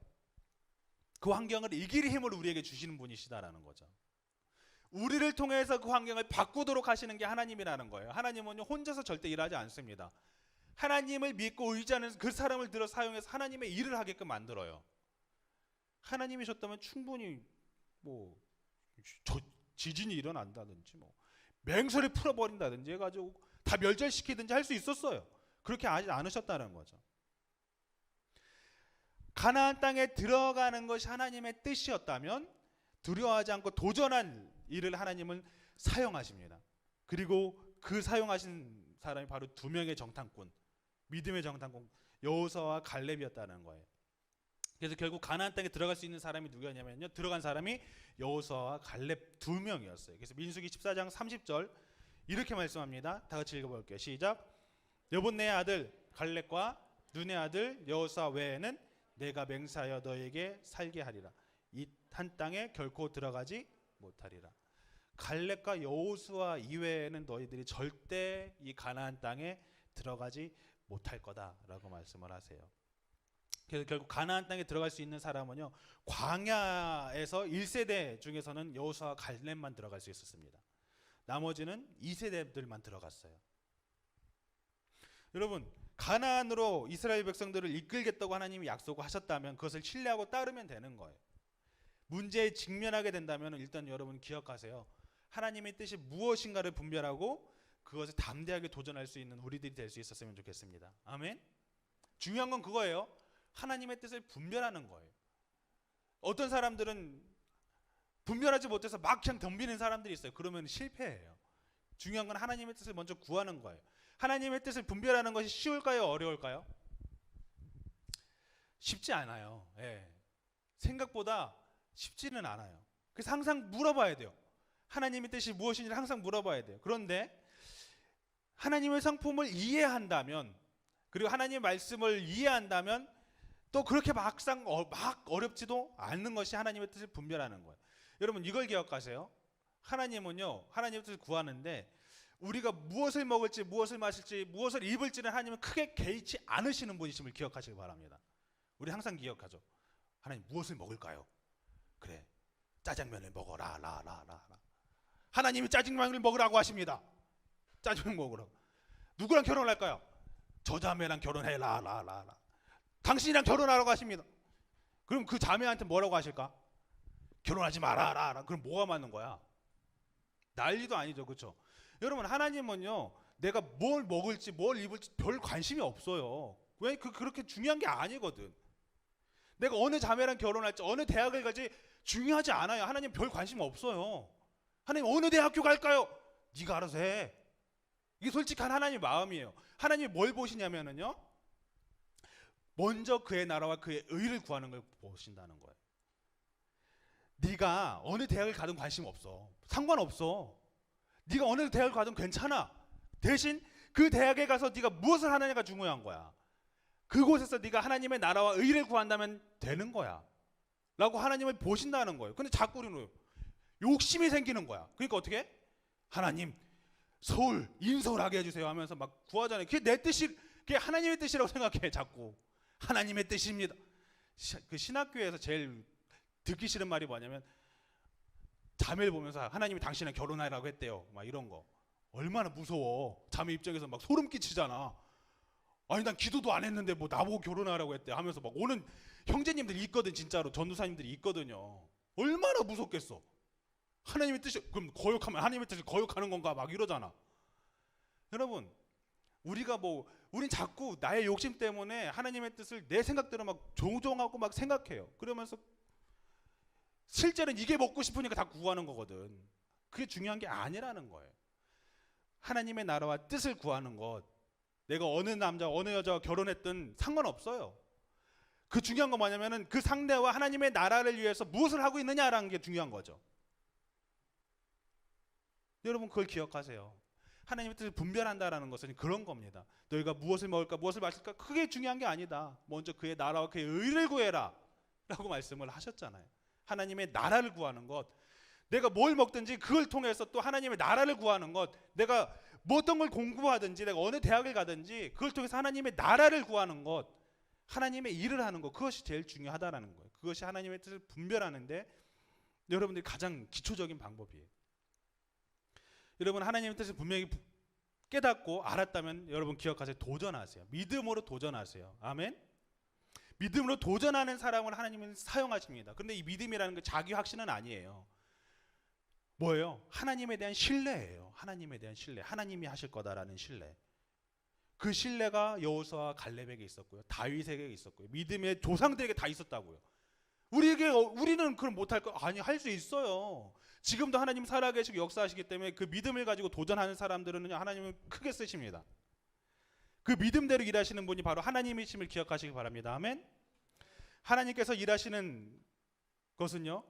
그 환경을 이길 힘을 우리에게 주시는 분이시다라는 거죠. 우리를 통해서 그 환경을 바꾸도록 하시는 게 하나님이라는 거예요. 하나님은요 혼자서 절대 일하지 않습니다. 하나님을 믿고 의지하는 그 사람을 들어 사용해서 하나님의 일을 하게끔 만들어요. 하나님이셨다면 충분히 뭐 지진이 일어난다든지 뭐 맹수를 풀어버린다든지 해가지고 다 멸절시키든지 할 수 있었어요. 그렇게 하지 않으셨다는 거죠. 가나안 땅에 들어가는 것이 하나님의 뜻이었다면 두려워하지 않고 도전한 일을 하나님은 사용하십니다. 그리고 그 사용하신 사람이 바로 두 명의 정탐꾼, 믿음의 정탐꾼 여호수아와 갈렙이었다는 거예요. 그래서 결국 가나안 땅에 들어갈 수 있는 사람이 누구였냐면요, 들어간 사람이 여호수아와 갈렙 두 명이었어요. 그래서 민수기 14장 30절 이렇게 말씀합니다. 다 같이 읽어볼게요. 시작. 여본네의 아들 갈렙과 눈의 아들 여호수아 외에는 내가 맹세하여 너에게 살게 하리라. 이 한 땅에 결코 들어가지 못하리라. 갈렙과 여호수아 이외에는 너희들이 절대 이 가나안 땅에 들어가지 못할 거다라고 말씀을 하세요. 그래서 결국 가나안 땅에 들어갈 수 있는 사람은요, 광야에서 1세대 중에서는 여호수아와 갈렙만 들어갈 수 있었습니다. 나머지는 2세대들만 들어갔어요. 여러분, 가나안으로 이스라엘 백성들을 이끌겠다고 하나님이 약속을 하셨다면 그것을 신뢰하고 따르면 되는 거예요. 문제에 직면하게 된다면 일단 여러분 기억하세요. 하나님의 뜻이 무엇인가를 분별하고 그것을 담대하게 도전할 수 있는 우리들이 될 수 있었으면 좋겠습니다. 아멘. 중요한 건 그거예요. 하나님의 뜻을 분별하는 거예요. 어떤 사람들은 분별하지 못해서 막 그냥 덤비는 사람들이 있어요. 그러면 실패해요. 중요한 건 하나님의 뜻을 먼저 구하는 거예요. 하나님의 뜻을 분별하는 것이 쉬울까요? 어려울까요? 쉽지 않아요. 예. 생각보다 쉽지는 않아요. 그래서 항상 물어봐야 돼요. 하나님의 뜻이 무엇인지를 항상 물어봐야 돼요. 그런데 하나님의 성품을 이해한다면, 그리고 하나님의 말씀을 이해한다면 또 그렇게 막상 막 어렵지도 않는 것이 하나님의 뜻을 분별하는 거예요. 여러분 이걸 기억하세요. 하나님은요, 하나님의 뜻을 구하는데 우리가 무엇을 먹을지 무엇을 마실지 무엇을 입을지는 하나님은 크게 개의치 않으시는 분이심을 기억하시기 바랍니다. 우리 항상 기억하죠. 하나님 무엇을 먹을까요? 그래, 짜장면을 먹어라. 하나님이 짜장면을 먹으라고 하십니다. 짜장면 먹으라고. 누구랑 결혼할까요? 저 자매랑 결혼해라. 당신이랑 결혼하라고 하십니다. 그럼 그 자매한테 뭐라고 하실까? 결혼하지 마라. 그럼 뭐가 맞는 거야? 난리도 아니죠, 그렇죠? 여러분 하나님은요, 내가 뭘 먹을지 뭘 입을지 별 관심이 없어요. 왜? 그렇게 중요한 게 아니거든. 내가 어느 자매랑 결혼할지 어느 대학을 갈지 중요하지 않아요. 하나님 별 관심 없어요. 하나님 어느 대학교 갈까요? 네가 알아서 해. 이게 솔직한 하나님의 마음이에요. 하나님이 뭘 보시냐면요, 먼저 그의 나라와 그의 의를 구하는 걸 보신다는 거예요. 네가 어느 대학을 가든 관심 없어. 상관없어. 네가 어느 대학을 가든 괜찮아. 대신 그 대학에 가서 네가 무엇을 하느냐가 중요한 거야. 그곳에서 네가 하나님의 나라와 의를 구한다면 되는 거야 라고 하나님을 보신다는 거예요. 근데 자꾸 우리는 욕심이 생기는 거야. 그러니까 어떻게 해? 하나님 서울 인서울하게 해주세요 하면서 막 구하잖아요. 그게 내 뜻이, 그게 하나님의 뜻이라고 생각해. 자꾸 하나님의 뜻입니다. 그 신학교에서 제일 듣기 싫은 말이 뭐냐면, 자매를 보면서 하나님이 당신을 결혼하라고 했대요 막 이런 거. 얼마나 무서워. 자매 입장에서 막 소름 끼치잖아. 아니 난 기도도 안 했는데 뭐 나보고 결혼하라고 했대 하면서 막 오는 형제님들이 있거든. 진짜로 전도사님들이 있거든요. 얼마나 무섭겠어. 하나님의 뜻이, 그럼 거역하면 하나님의 뜻을 거역하는 건가 막 이러잖아. 여러분 우린 자꾸 나의 욕심 때문에 하나님의 뜻을 내 생각대로 막 종종하고 막 생각해요. 그러면서 실제는 이게 먹고 싶으니까 다 구하는 거거든. 그게 중요한 게 아니라는 거예요. 하나님의 나라와 뜻을 구하는 것, 내가 어느 남자 어느 여자와 결혼했든 상관없어요. 그 중요한 건 뭐냐면은 그 상대와 하나님의 나라를 위해서 무엇을 하고 있느냐라는 게 중요한 거죠. 여러분 그걸 기억하세요. 하나님의 뜻을 분별한다라는 것은 그런 겁니다. 너희가 무엇을 먹을까 무엇을 마실까 그게 중요한 게 아니다. 먼저 그의 나라와 그의 의를 구해라 라고 말씀을 하셨잖아요. 하나님의 나라를 구하는 것, 내가 뭘 먹든지 그걸 통해서 또 하나님의 나라를 구하는 것, 내가 뭐 어떤 걸 공부하든지 내가 어느 대학을 가든지 그걸 통해서 하나님의 나라를 구하는 것, 하나님의 일을 하는 것, 그것이 제일 중요하다라는 거예요. 그것이 하나님의 뜻을 분별하는데 여러분들이 가장 기초적인 방법이에요. 여러분 하나님의 뜻을 분명히 깨닫고 알았다면 여러분 기억하세요. 도전하세요. 믿음으로 도전하세요. 아멘. 믿음으로 도전하는 사람을 하나님은 사용하십니다. 그런데 이 믿음이라는 게 자기 확신은 아니에요. 뭐예요? 하나님에 대한 신뢰예요. 하나님에 대한 신뢰. 하나님이 하실 거다라는 신뢰. 그 신뢰가 여호수아와 갈렙에게 있었고요. 다윗에게 있었고요. 믿음의 조상들에게 다 있었다고요. 우리는 그럼 못할 거 아니, 할 수 있어요. 지금도 하나님 살아계시고 역사하시기 때문에 그 믿음을 가지고 도전하는 사람들은 하나님은 크게 쓰십니다. 그 믿음대로 일하시는 분이 바로 하나님이심을 기억하시기 바랍니다. 아멘. 하나님께서 일하시는 것은요,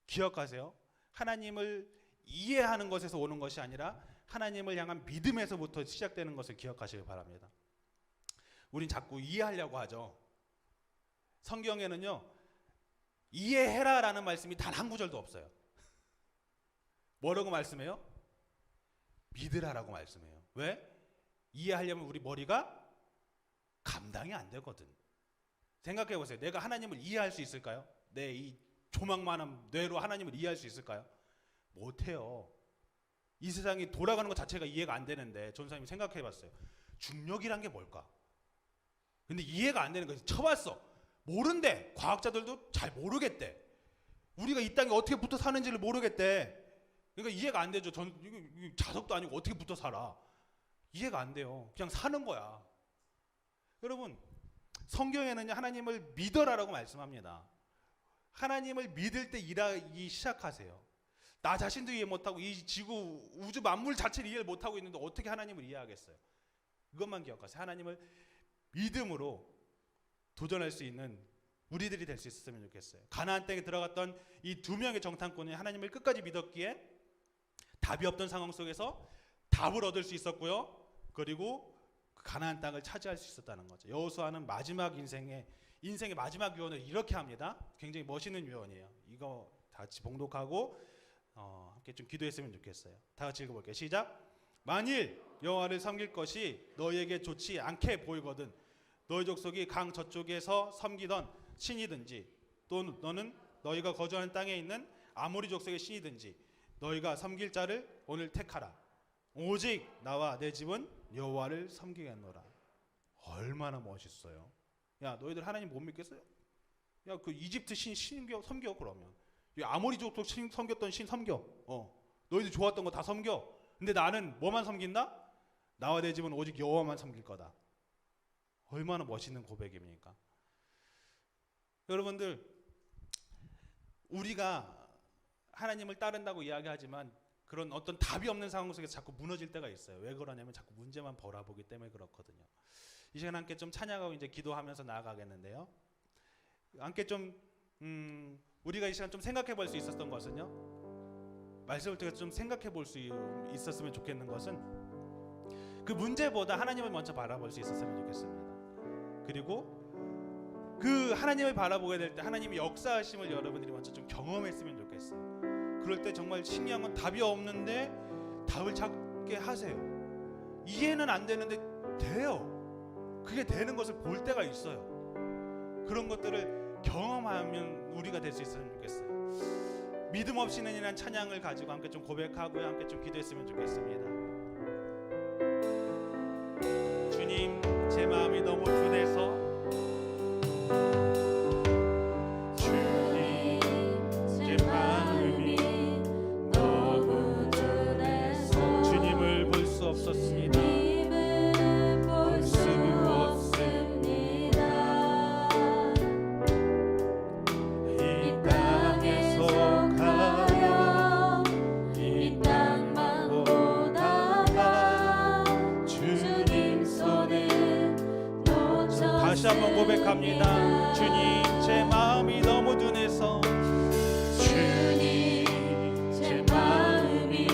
기억하세요. 하나님을 이해하는 것에서 오는 것이 아니라 하나님을 향한 믿음에서부터 시작되는 것을 기억하시기 바랍니다. 우린 자꾸 이해하려고 하죠. 성경에는요, 이해해라 라는 말씀이 단 한 구절도 없어요. 뭐라고 말씀해요? 믿으라라고 말씀해요. 왜? 이해하려면 우리 머리가 감당이 안 되거든. 생각해 보세요. 내가 하나님을 이해할 수 있을까요? 내 이 조망만한 뇌로 하나님을 이해할 수 있을까요? 못해요. 이 세상이 돌아가는 것 자체가 이해가 안 되는데 전사님이 생각해 봤어요. 중력이란 게 뭘까? 근데 이해가 안 되는 거예요. 쳐봤어. 모른대. 과학자들도 잘 모르겠대. 우리가 이 땅에 어떻게 붙어 사는지를 모르겠대. 그러니까 이해가 안 되죠. 이거 자석도 아니고 어떻게 붙어 살아. 이해가 안 돼요. 그냥 사는 거야. 여러분 성경에는 하나님을 믿어라라고 말씀합니다. 하나님을 믿을 때 일하기 시작하세요. 나 자신도 이해 못하고 이 지구 우주 만물 자체를 이해를 못하고 있는데 어떻게 하나님을 이해하겠어요. 이것만 기억하세요. 하나님을 믿음으로 도전할 수 있는 우리들이 될 수 있었으면 좋겠어요. 가나안 땅에 들어갔던 이 두 명의 정탐꾼이 하나님을 끝까지 믿었기에 답이 없던 상황 속에서 답을 얻을 수 있었고요. 그리고 그 가나안 땅을 차지할 수 있었다는 거죠. 여호수아는 마지막 인생에 인생의 마지막 유언을 이렇게 합니다. 굉장히 멋있는 유언이에요. 이거 다 같이 봉독하고 함께 좀 기도했으면 좋겠어요. 다 같이 읽어볼게요. 시작. 만일 여호와를 섬길 것이 너희에게 좋지 않게 보이거든 너희 족속이 강 저쪽에서 섬기던 신이든지 또 너는 너희가 거주하는 땅에 있는 아모리 족속의 신이든지 너희가 섬길 자를 오늘 택하라. 오직 나와 내 집은 여호와를 섬기겠노라. 얼마나 멋있어요. 야, 너희들 하나님 못 믿겠어요? 야, 그 이집트 신 섬겨 그러면. 아모리 족속 신 섬겼던 신 섬겨. 너희들 좋았던 거 다 섬겨. 근데 나는 뭐만 섬긴다? 나와 내 집은 오직 여호와만 섬길 거다. 얼마나 멋있는 고백입니까? 여러분들, 우리가 하나님을 따른다고 이야기하지만 그런 어떤 답이 없는 상황 속에서 자꾸 무너질 때가 있어요. 왜 그러냐면 자꾸 문제만 바라보기 때문에 그렇거든요. 이 시간 함께 좀 찬양하고 이제 기도하면서 나아가겠는데요. 함께 좀 우리가 이 시간 좀 생각해 볼 수 있었던 것은요. 말씀을 통해서 좀 생각해 볼 수 있었으면 좋겠는 것은 그 문제보다 하나님을 먼저 바라볼 수 있었으면 좋겠습니다. 그리고 그 하나님을 바라보게 될 때 하나님의 역사하심을 여러분들이 먼저 좀 경험했으면 좋겠어요. 그럴 때 정말 신기한 건 답이 없는데 답을 찾게 하세요. 이해는 안 되는데 돼요. 그게 되는 것을 볼 때가 있어요. 그런 것들을 경험하면 우리가 될 수 있으면 좋겠어요. 믿음 없이는 이란 찬양을 가지고 함께 좀 고백하고요. 함께 좀 기도했으면 좋겠습니다. 주님, 제 마음이 너무 둔해서 없었습니다. 볼 수 없습니다. 이 땅에서 가요 이 땅만 보다가 주님 손을 놓쳤습니다. 다시 한번 고백합니다. 주님, 제 마음이 너무 둔해서 주님, 제 마음이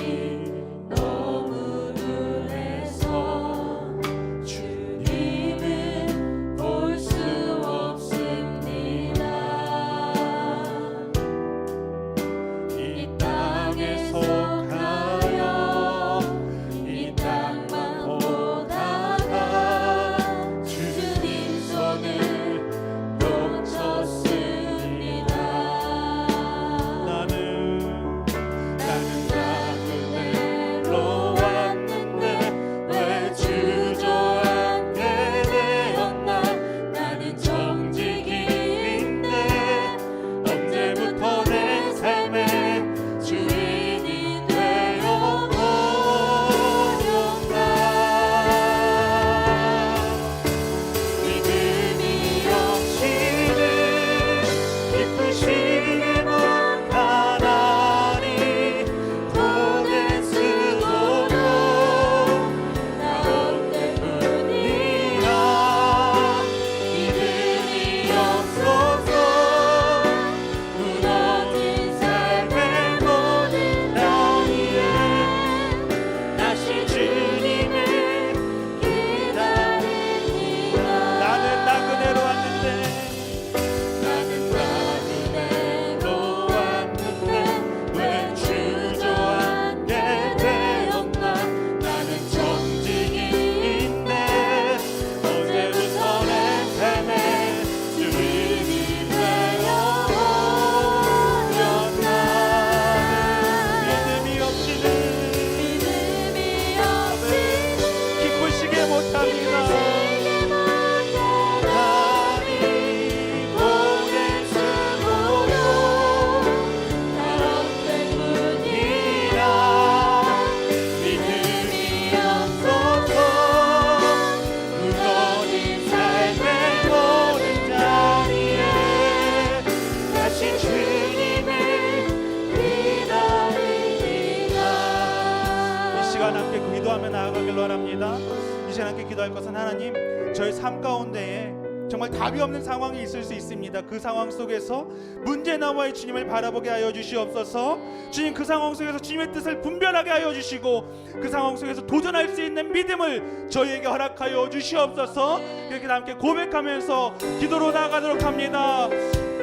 기도할 것은 하나님, 저희 삶 가운데에 정말 답이 없는 상황이 있을 수 있습니다. 그 상황 속에서 문제 너머의 주님을 바라보게 하여 주시옵소서. 주님, 그 상황 속에서 주님의 뜻을 분별하게 하여 주시고 그 상황 속에서 도전할 수 있는 믿음을 저희에게 허락하여 주시옵소서. 이렇게 함께 고백하면서 기도로 나아가도록 합니다.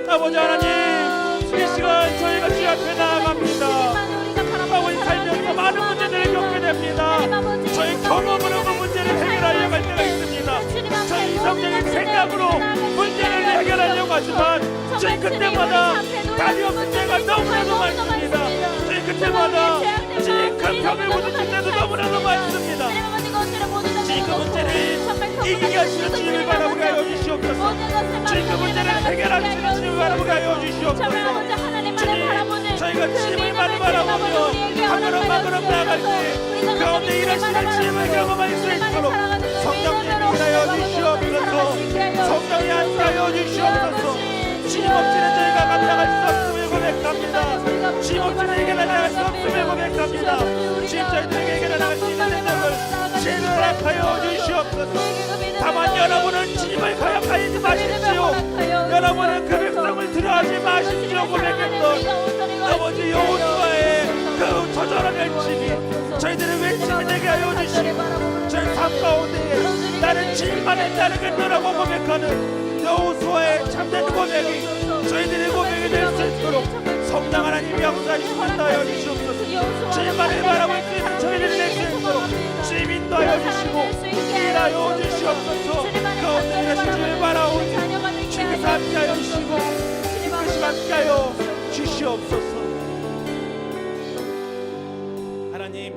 아버지 하나님, 이 시간 저희가 주 앞에 나아갑니다. 아버지, 살면서 많은 문제들을 겪게 됩니다. 저희 경험으로 그 문제를 해결하려고 할 때가 있습니다. 저희 이성적인 생각으로 문제를 해결하려고 하지만 저희 그때마다 답이 없는 때가 너무나도 많습니다. 저희 그때마다 저희 그 벽을 부딪힐 때도 너무나도 많습니다. 저희 그 문제를 이기게 하시는 주님을 바라보게 하여 주시옵소서. 저희 그 문제를 해결하시는 주님을 바라보게 하여 주시옵소서. 주님, 저희가 주님을 바라보며 한 걸음 한 걸음 나아갈 때 가운데 일하시는 주님을 경험할 수 있도록 성령님 인하여 주시옵소서. 성령이 함께하여 주시옵소서. 주님 없이는 저희가 감당할 수 없음을 고백합니다. 주님 없이는 해결하지 수 없음을 고백합니다. 주님, 저희들에게 해결하나갈 수 있는 능력을 주님 허락하여 주시옵소서. 다만 여러분은 주님을 거역하지 마십시오. 여러분은 그 백성을 두려워하지 마십시오 고백했던 아버지 여호수아의 그 처절한 외침이 저희들의 외침이 되게 하여 주시고 저희 삶 가운데 나는 주님만을 따르겠노라고 고백하는 여호수아의 참된 고백이 저희들의 고백이 될 수 있도록 성령 하나님이 역사하시고 인도하여 주시옵소서. 주님만을 바라볼 수 있는 저희들이 될 수 있도록 주님 인도하여 주시고 일하여 주시옵소서. 가운데 일하신 주를 바라오니 주님께서 함께하여 주시고 이끄시 함께하여 주시옵소서. 하나님,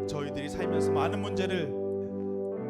저희들이 살면서 많은 문제를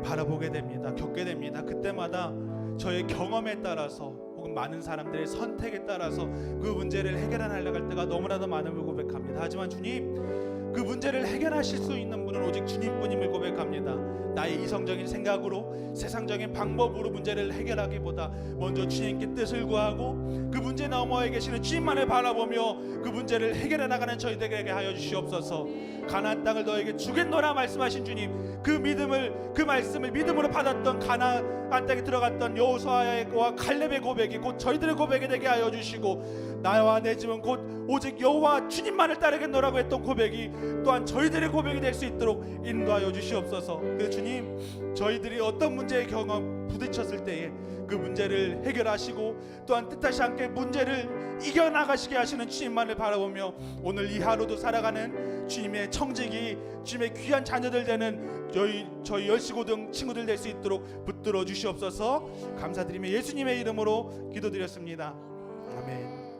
바라보게 됩니다. 겪게 됩니다. 그때마다 저의 경험에 따라서 혹은 많은 사람들의 선택에 따라서 그 문제를 해결하려고 할 때가 너무나도 많음을 고백합니다. 하지만 주님, 그 문제를 해결하실 수 있는 분은 오직 주님뿐임을 고백합니다. 나의 이성적인 생각으로 세상적인 방법으로 문제를 해결하기보다 먼저 주님께 뜻을 구하고 그 문제 너머에 계시는 주님만을 바라보며 그 문제를 해결해 나가는 저희들에게 하여 주시옵소서. 가나안 땅을 너에게 주겠노라 말씀하신 주님, 그 믿음을, 그 말씀을 믿음으로 받았던 가나안 땅에 들어갔던 여호수아와 칼렙의 고백이 곧 저희들의 고백이 되게 하여 주시고 나와 내 집은 곧 오직 여호와 주님만을 따르겠노라고 했던 고백이 또한 저희들의 고백이 될 수 있도록 인도하여 주시옵소서. 그래서 주님, 저희들이 어떤 문제의 경험 부딪혔을 때에 그 문제를 해결하시고 또한 뜻하지 않게 문제를 이겨나가시게 하시는 주님만을 바라보며 오늘 이 하루도 살아가는 주님의 청지기, 주님의 귀한 자녀들 되는 저희 열시고등 친구들 될 수 있도록 붙들어 주시옵소서. 감사드리며 예수님의 이름으로 기도드렸습니다. 아멘.